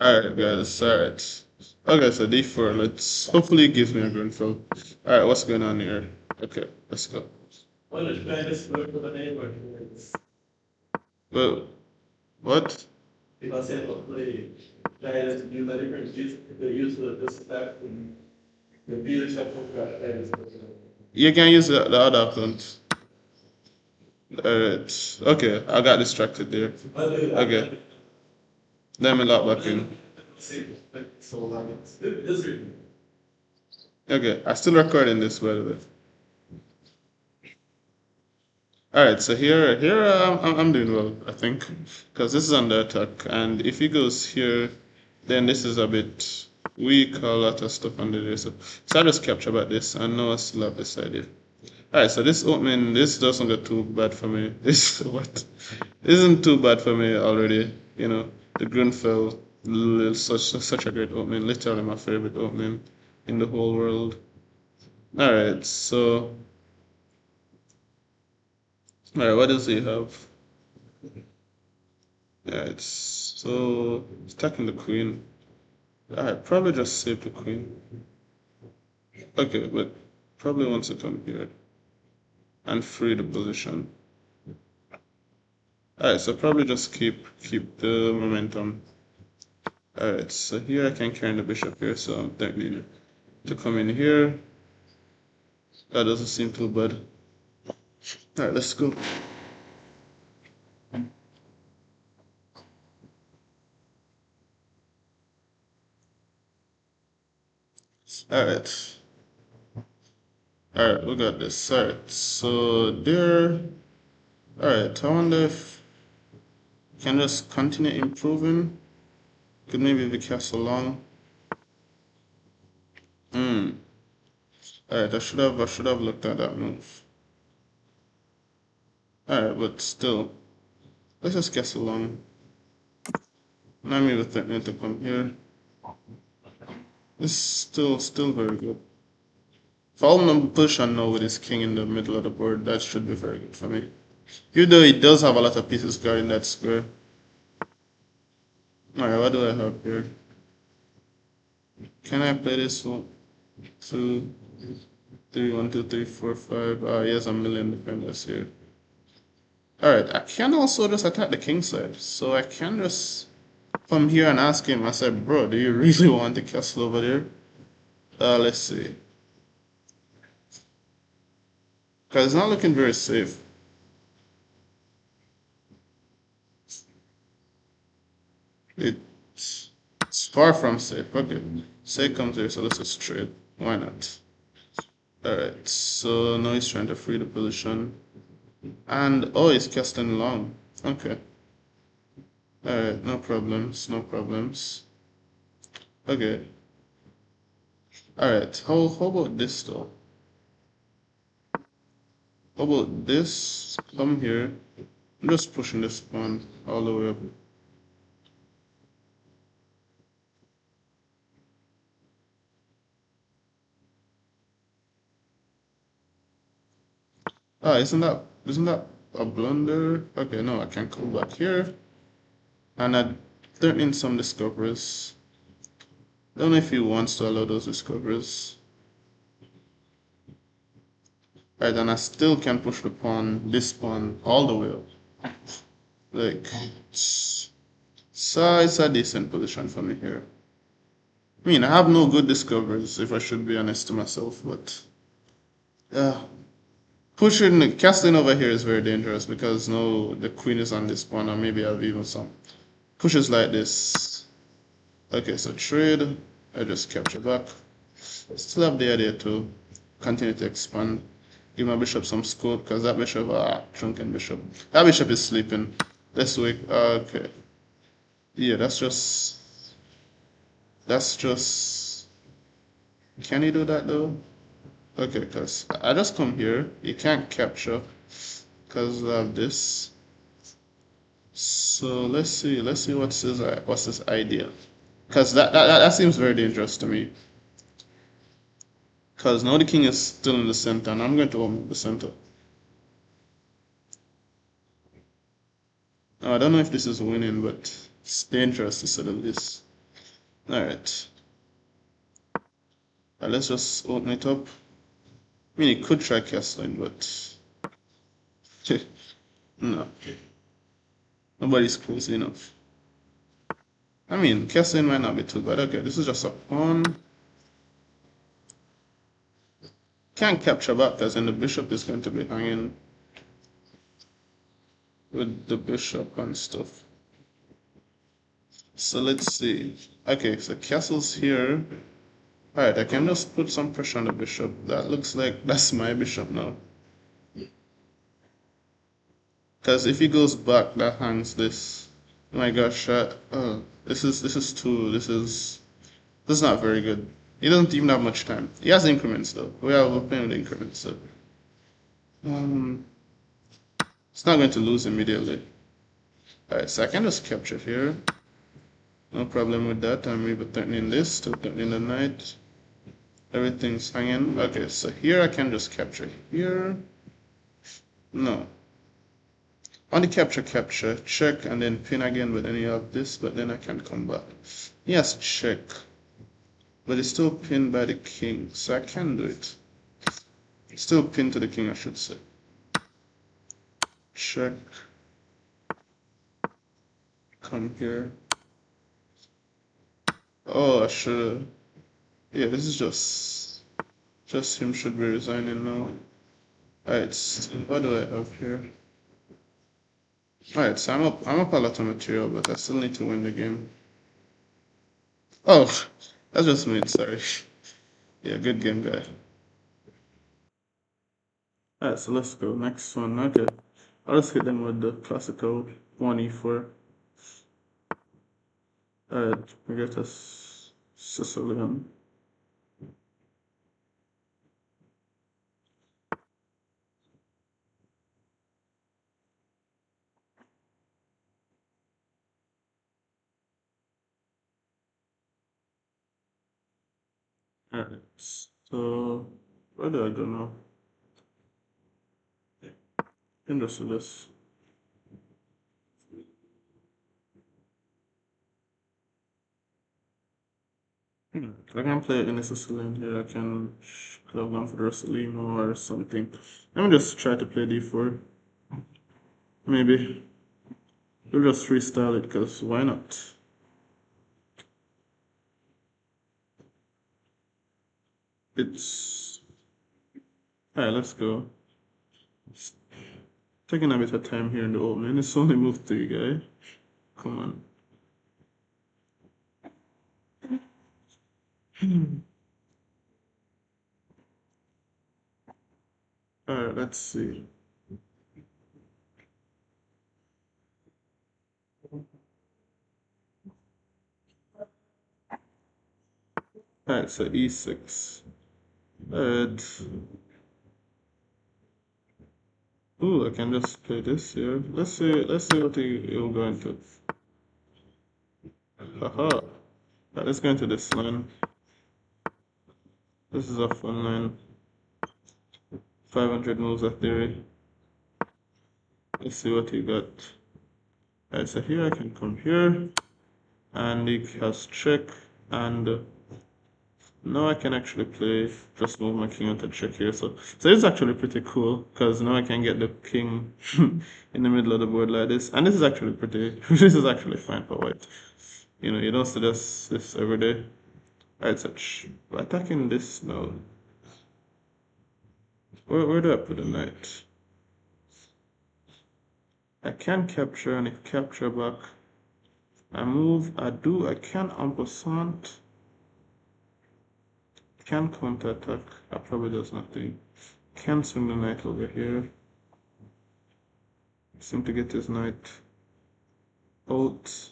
Alright, guys. Alright. Okay, so D4. Let's hopefully it gives me a green fill. Alright, what's going on here? Okay, let's go. Well, what? You can use the other account. Alright. Okay, I got distracted there. Okay. Let me log back in. Okay, I'm still recording this by the way. All right, so here I'm doing well, I think, because this is under attack, and if he goes here, then this is a bit weak, a lot of stuff under there. So I just capture about this, and now I still have this idea. All right, so this opening, this doesn't get too bad for me. This what isn't too bad for me already. You know, the Grunfeld, such a great opening, literally my favorite opening in the whole world. All right, so. All right, what does he have? Yeah, it's so attacking the queen. I probably just save the queen. Okay, but probably wants to come here and free the position. Alright, so probably just keep the momentum. Alright, so here I can carry the bishop here, so I'm don't need to come in here. That doesn't seem too bad. Alright, let's go. Alright. Alright, we got this. Alright, so there. Alright, I wonder if I can just continue improving. Could maybe the castle long. Alright, I should have looked at that move. Alright, but still. Let's just castle long. Not even threatening to come here. This is still very good. If all number push and now with his king in the middle of the board, that should be very good for me. Even though he does have a lot of pieces guarding that square. Alright, what do I have here? Can I play this one? 2, 3, 1, 2, 3, 4, 5. Ah, he has a million defenders here. Alright, I can also just attack the king side. So I can just come here and ask him. I said, bro, do you really want the castle over there? Let's see. Because it's not looking very safe. It's far from safe. Okay. Say comes here, so let's just trade. Why not? Alright, so now he's trying to free the position. And oh, he's casting long. Okay. Alright, no problems, no problems. Okay. Alright, how about this though? How about this? Come here. I'm just pushing this pawn all the way up. Ah, isn't that a blunder? Okay, no, I can come back here. And I turn in some discoveries. Don't know if he wants to allow those discoveries. Right, and I still can push the pawn, this pawn, all the way up. Like, so it's a decent position for me here. I mean, I have no good discoveries, if I should be honest to myself, but yeah. Pushing, casting over here is very dangerous because no, the queen is on this pawn, or maybe I've even some pushes like this. Okay, so trade, I just capture back. Still have the idea to continue to expand. Give my bishop some scope because that bishop, drunken bishop. That bishop is sleeping. Let's wake. Okay. Yeah, that's just. Can he do that though? Okay, because I just come here. He can't capture because of this. So let's see what's his idea. Because that seems very dangerous to me. Because now the king is still in the center, and I'm going to open the center. I don't know if this is winning, but It's dangerous to say the least. Alright. Let's just open it up. I mean, it could try castling, but no. Nobody's close enough. I mean, castling might not be too bad. Okay, this is just a pawn. Can't capture back because then the bishop is going to be hanging with the bishop and stuff. So let's see. Okay, so castle's here. Alright, I can just put some pressure on the bishop. That looks like that's my bishop now. Because if he goes back, that hangs this. Oh my gosh, this is not very good. He doesn't even have much time. He has increments though. We're playing with increments, so um, it's not going to lose immediately. Alright, so I can just capture here. No problem with that. I'm even threatening this, still threatening the knight. Everything's hanging. Okay, so here I can just capture here. No. On the capture, check, and then pin again with any of this, but then I can come back. Yes, check. But it's still pinned by the king, so I can do it. It's still pinned to the king, I should say. Check. Come here. Oh, I should. Yeah, this is just him should be resigning now. Alright, what do I have here? Alright, so I'm up a lot of material, but I still need to win the game. Oh, that's just me, sorry. Yeah, good game, guy. Alright, so let's go. Next one. Okay. I'll just hit them with the classical 1e4. Alright, we get a Sicilian. Alright, so where do I go now? Can just do this. I can play in a Sicilian here. I can could have gone for the Rossolino or something. Let me just try to play d4. Maybe. We'll just freestyle it because why not? It's alright, let's go. It's taking a bit of time here in the opening. It's only move 3, guy. Come on. Alright, let's see. Alright, so e6. Alright. Ooh, I can just play this here. Let's see what he'll go into. Haha. Right, let's go into this line. This is a fun line. 500 moves of theory. Let's see what he got. Alright, so here I can come here. And he has check. And now I can actually play, just move my king onto check here. So it's actually pretty cool. Because now I can get the king in the middle of the board like this. And this is actually pretty, this is actually fine for white. You know, you don't see this every day. Alright, so attacking this now. Where do I put the knight? I can capture, and if capture back, I move, I can en passant. Can counter attack, that probably does nothing. Can swing the knight over here. Seem to get his knight out.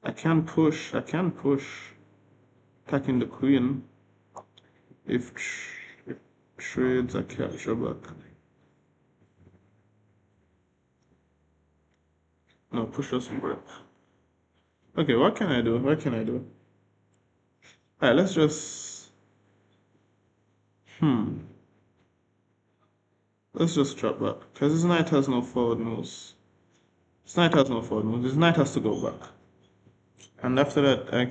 I can push, attacking the queen. If trades, I capture back. No, push doesn't work. Okay, what can I do? Alright, let's just let's just drop back because his knight has no forward moves. This knight has no forward move. This knight has to go back. And after that, I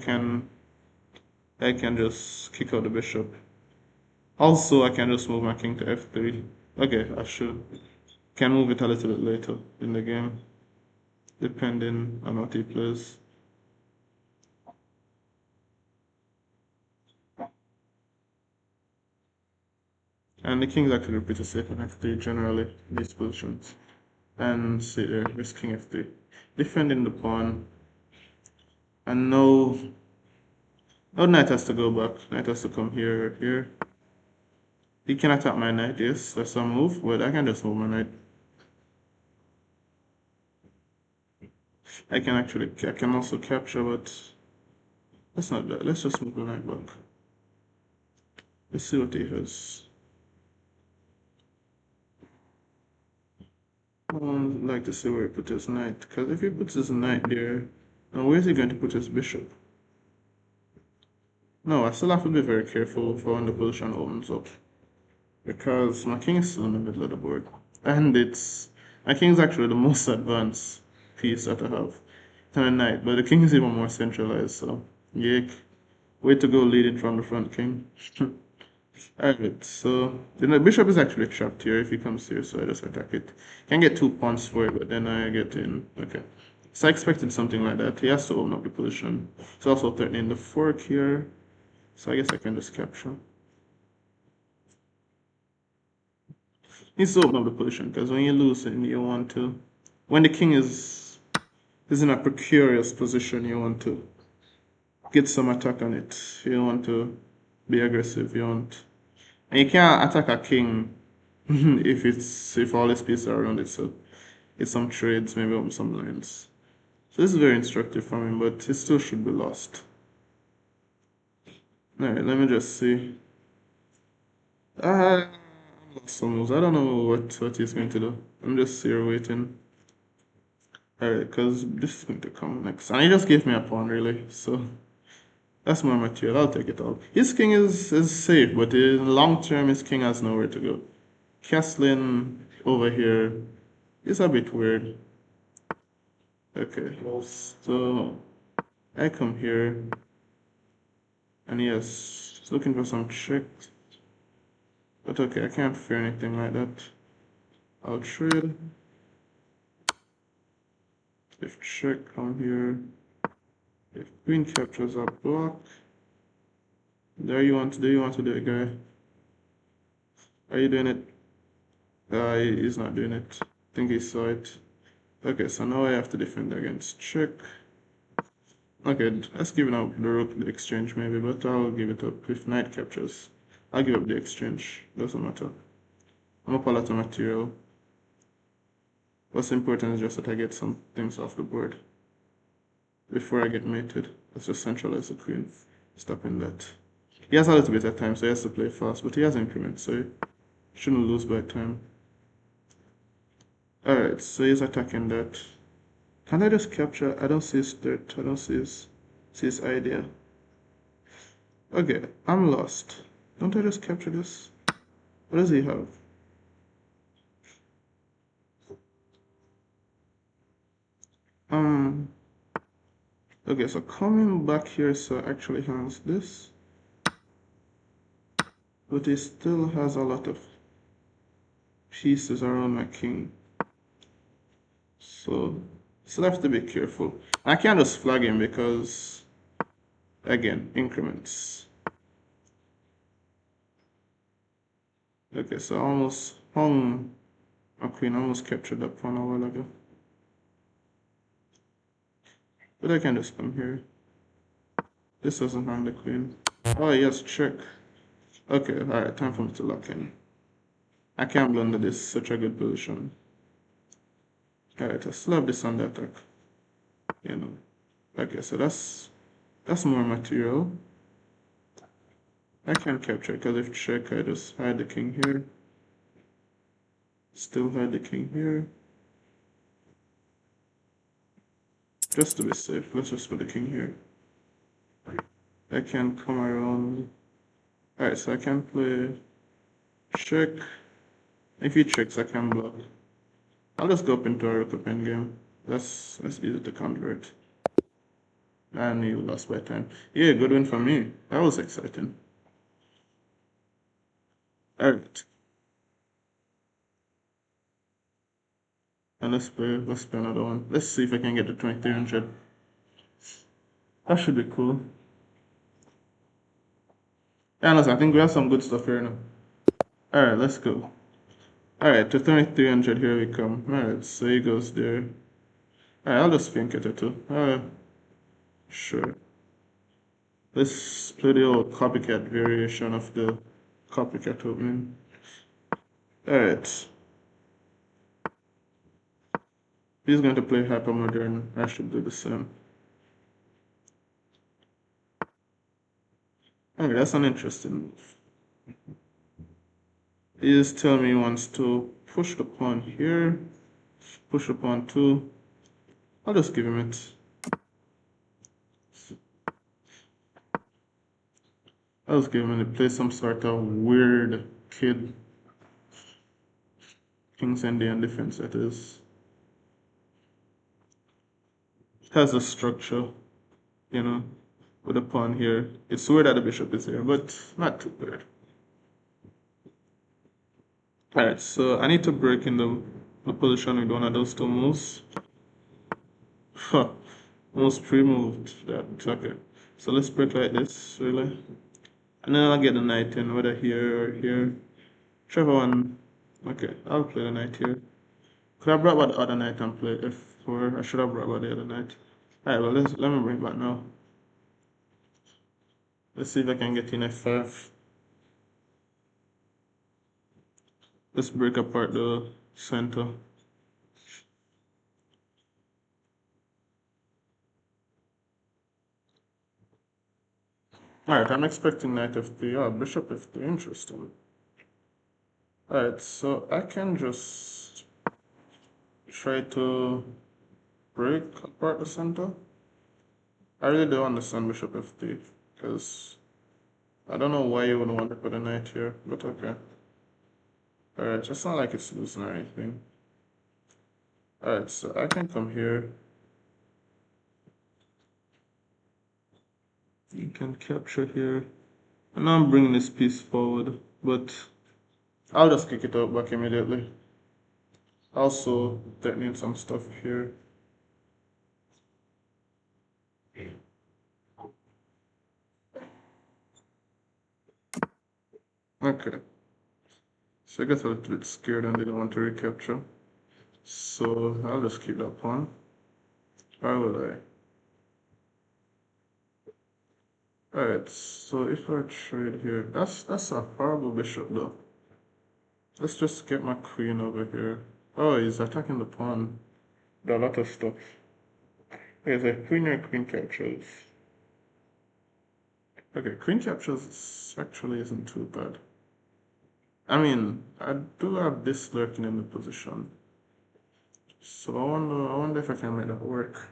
can just kick out the bishop. Also, I can just move my king to f3. Okay, I should. Can move it a little bit later in the game, depending on what he plays. And the king is actually pretty safe on f3 generally in these positions. And see there, there's king f3. Defending the pawn. And no knight has to go back. Knight has to come here or here. He can attack my knight, yes, that's a move, but I can just move my knight. I can also capture, but that's not that. Let's just move the knight back. Let's see what he has. I would like to see where he puts his knight, because if he puts his knight there, now where is he going to put his bishop? No, I still have to be very careful for when the position opens up, because my king is still in the middle of the board, and my king is actually the most advanced piece that I have. Than a knight, but the king is even more centralized, so yeah, way to go leading from the front king. Alright, so the bishop is actually trapped here if he comes here, so I just attack it. Can get 2 pawns for it, but then I get in. Okay. So I expected something like that. He has to open up the position. It's also threatening the fork here. So I guess I can just capture. Needs to open up the position, because when you lose and you want to, when the king is in a precarious position, you want to get some attack on it. You want to be aggressive. And you can't attack a king if all his pieces are around it. So it's some trades, maybe open some lines. So this is very instructive for me, but it still should be lost. Alright, let me just see. I lost some moves. I don't know what he's going to do. I'm just here waiting. Alright, because this is going to come next. And he just gave me a pawn, really. So that's more material. I'll take it all. His king is safe, but in the long term, his king has nowhere to go. Castling over here is a bit weird. Okay, so I come here, and yes, he's looking for some tricks. But okay, I can't fear anything like that. I'll trade. If check, come here. If queen captures a block. Do you want to do it, guy? Are you doing it? He's not doing it. I think he saw it. Okay, so now I have to defend against check. Okay, let's give up the rook the exchange maybe, but I'll give it up if knight captures. I'll give up the exchange. Doesn't matter. I'm up a lot of material. What's important is just that I get some things off the board before I get mated. Let's just centralize the queen. Stopping that. He has a little bit of time, so he has to play fast, but he has increments, so he shouldn't lose by time. Alright, so he's attacking that. Can I just capture? I don't see his threat. I don't see his idea. Okay, I'm lost. Don't I just capture this? What does he have? Okay, so coming back here, so actually has this. But he still has a lot of pieces around my king. So still have to be careful. I can't just flag him because, again, increments. Okay, so I almost hung my queen, almost captured that pawn a while ago. But I can just come here. This doesn't hang the queen. Oh yes, check. Okay, alright, time for me to lock in. I can't blunder this, such a good position. Alright, I still have this on the attack. You know. Okay, so that's more material. I can't capture because if check, I just hide the king here. Still hide the king here. Just to be safe, let's just put the king here. I can come around. Alright, so I can play check. If he checks, I can block. I'll just go up into a rook up endgame. That's easy to convert. And you lost by time. Yeah, good win for me. That was exciting. Alright. And let's play another one. Let's see if I can get to 2300. That should be cool. Yeah, listen, I think we have some good stuff here now. Alright, let's go. Alright, to 2300, here we come. Alright, so he goes there. Alright, I'll just think it too. Sure. Let's play the old copycat variation of the copycat opening. Alright. He's going to play hypermodern. I should do the same. Alright, that's an interesting move. He is telling me he wants to push the pawn here, push the pawn too. I'll just give him it. I'll just give him it. Play some sort of weird kid. King's Indian defense, that is. It has a structure, you know, with a pawn here. It's weird that the bishop is here, but not too weird. Alright, so I need to break in the position with one of those two moves. Huh. Almost pre-moved that. Okay. So let's break like this, really. And then I'll get the knight in, whether here or here. Whichever one. Okay, I'll play the knight here. Could I brought back the other knight and play f4? I should have brought back the other knight. Alright, well, let me bring it back now. Let's see if I can get in f5. Let's break apart the center. Alright, I'm expecting knight f3. Oh, bishop f3. Interesting. Alright, so I can just try to break apart the center. I really don't understand bishop f3 because I don't know why you would want to put a knight here, but okay. Alright, just not like it's losing or anything. Alright, so I can come here. You can capture here. And now I'm bringing this piece forward, but I'll just kick it out back immediately. Also, threatening some stuff here. Okay. So I got a little bit scared and didn't want to recapture. So I'll just keep that pawn. Or will I? Alright, so if I trade here, that's a horrible bishop though. Let's just get my queen over here. Oh, he's attacking the pawn. There are a lot of stuff. Okay, so queen or queen captures. Okay, queen captures actually isn't too bad. I mean, I do have this lurking in the position. So I wonder if I can make that work.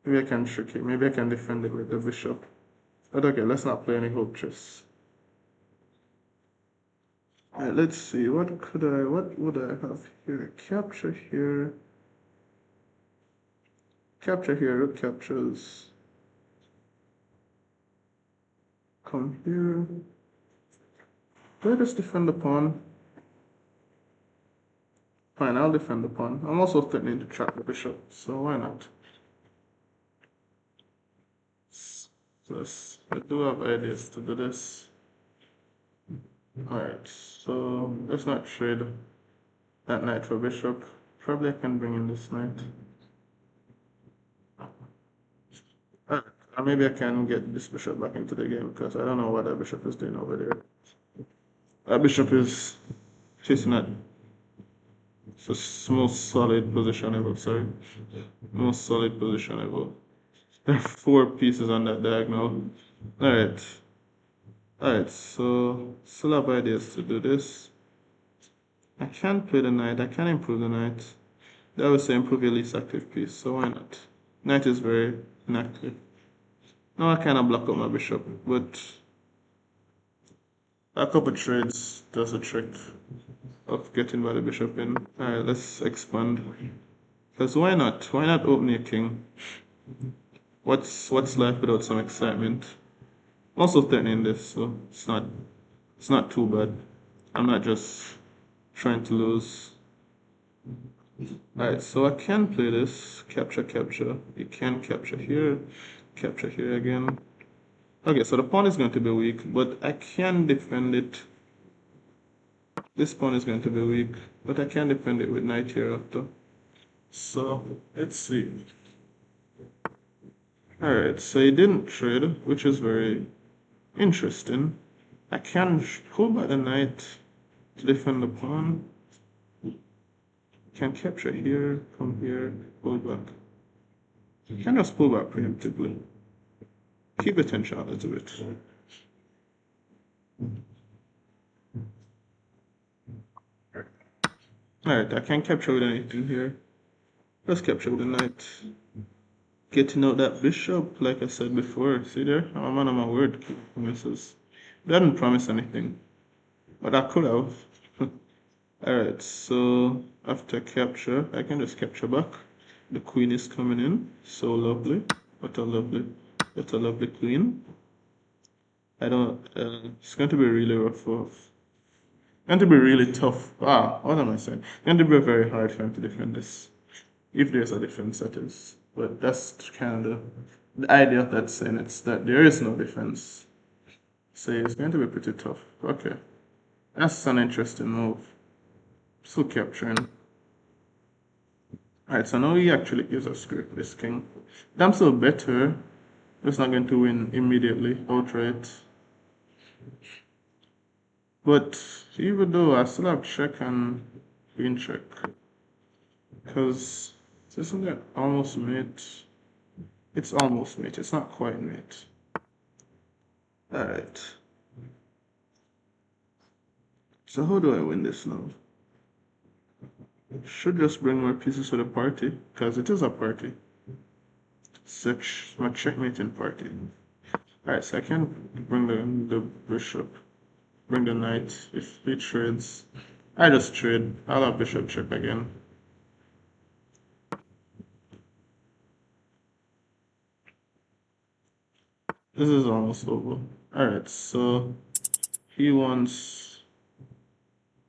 Maybe I can trick it. Maybe I can defend it with the bishop. But okay, let's not play any hope chess. Alright, let's see. What would I have here? Capture here. Capture here. Rook captures. Come here. Do I just defend the pawn? Fine, I'll defend the pawn. I'm also threatening to trap the bishop, so why not? So I do have ideas to do this. Alright, so let's not trade that knight for bishop. Probably I can bring in this knight. Alright, or maybe I can get this bishop back into the game because I don't know what that bishop is doing over there. That bishop is chasing at the most solid position ever, sorry. Most solid position ever. There are 4 pieces on that diagonal. Alright. Alright, so still have ideas to do this. I can play the knight, I can improve the knight. That would say improve your least active piece, so why not? Knight is very inactive. Now I kinda block out my bishop, but a couple trades does a trick of getting by the bishop in. Alright, let's expand. Because why not? Why not open your king? What's life without some excitement? Also threatening this, so it's not too bad. I'm not just trying to lose. Alright, so I can play this. Capture, capture. You can capture here again. Okay, so the pawn is going to be weak, but I can defend it. This pawn is going to be weak, but I can defend it with knight here after. So let's see. Alright, so he didn't trade, which is very interesting. I can pull back the knight to defend the pawn. Can capture here, come here, pull back. Can just pull back preemptively. Keep the tension a little bit. Alright, I can't capture with anything here. Let's capture with the knight. Getting out that bishop, like I said before. See there? I'm a man of my word. Promises. Didn't promise anything, but I could have. Alright, so after capture, I can just capture back. The queen is coming in. So lovely. What a lovely queen. I don't, it's going to be really rough. Going to be really tough. Ah, what am I saying? Going to be very hard for him to defend this. If there's a defense, that is. But that's kind of the idea of that saying. It's that there is no defense. So it's going to be pretty tough. Okay. That's an interesting move. Still capturing. Alright, so now he actually gives us script, this king. Damn so better. Just not going to win immediately, outright. But even though I still have check and queen check. Because isn't that almost mate? It's almost mate, it's not quite mate. Alright. So how do I win this now? Should just bring more pieces to the party, because it is a party. Such my checkmating party. Alright, so I can bring the bishop, bring the knight. If he trades, I just trade. I'll have bishop check again. This is almost over. Alright, so he wants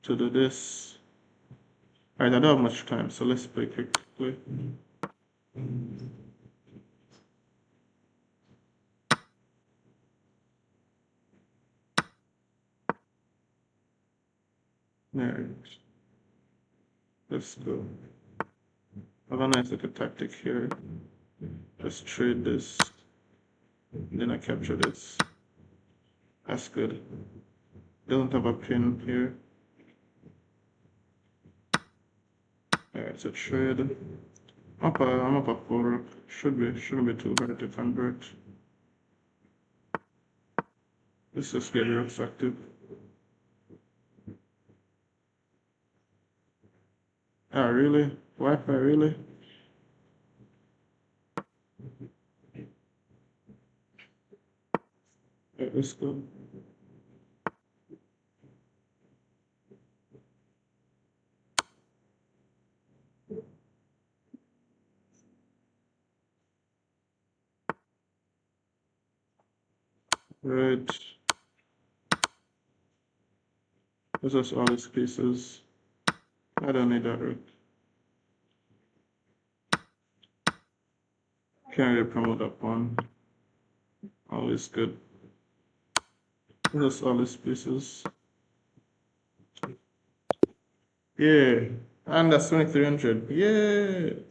to do this. Alright, I don't have much time, so let's play quickly. Alright, let's go. Have a nice little tactic here. Just trade this. Then I capture this. That's good. Doesn't have a pin here. Alright, so trade. I'm up a 4. Shouldn't be too hard to convert. This is very effective. Ah, really? Wi-Fi, really? Alright, let's go. Right. This is all these pieces. I don't need that rook. Can't really promote that pawn. Always good. This is all these pieces. Yeah. And that's 2300. Yeah.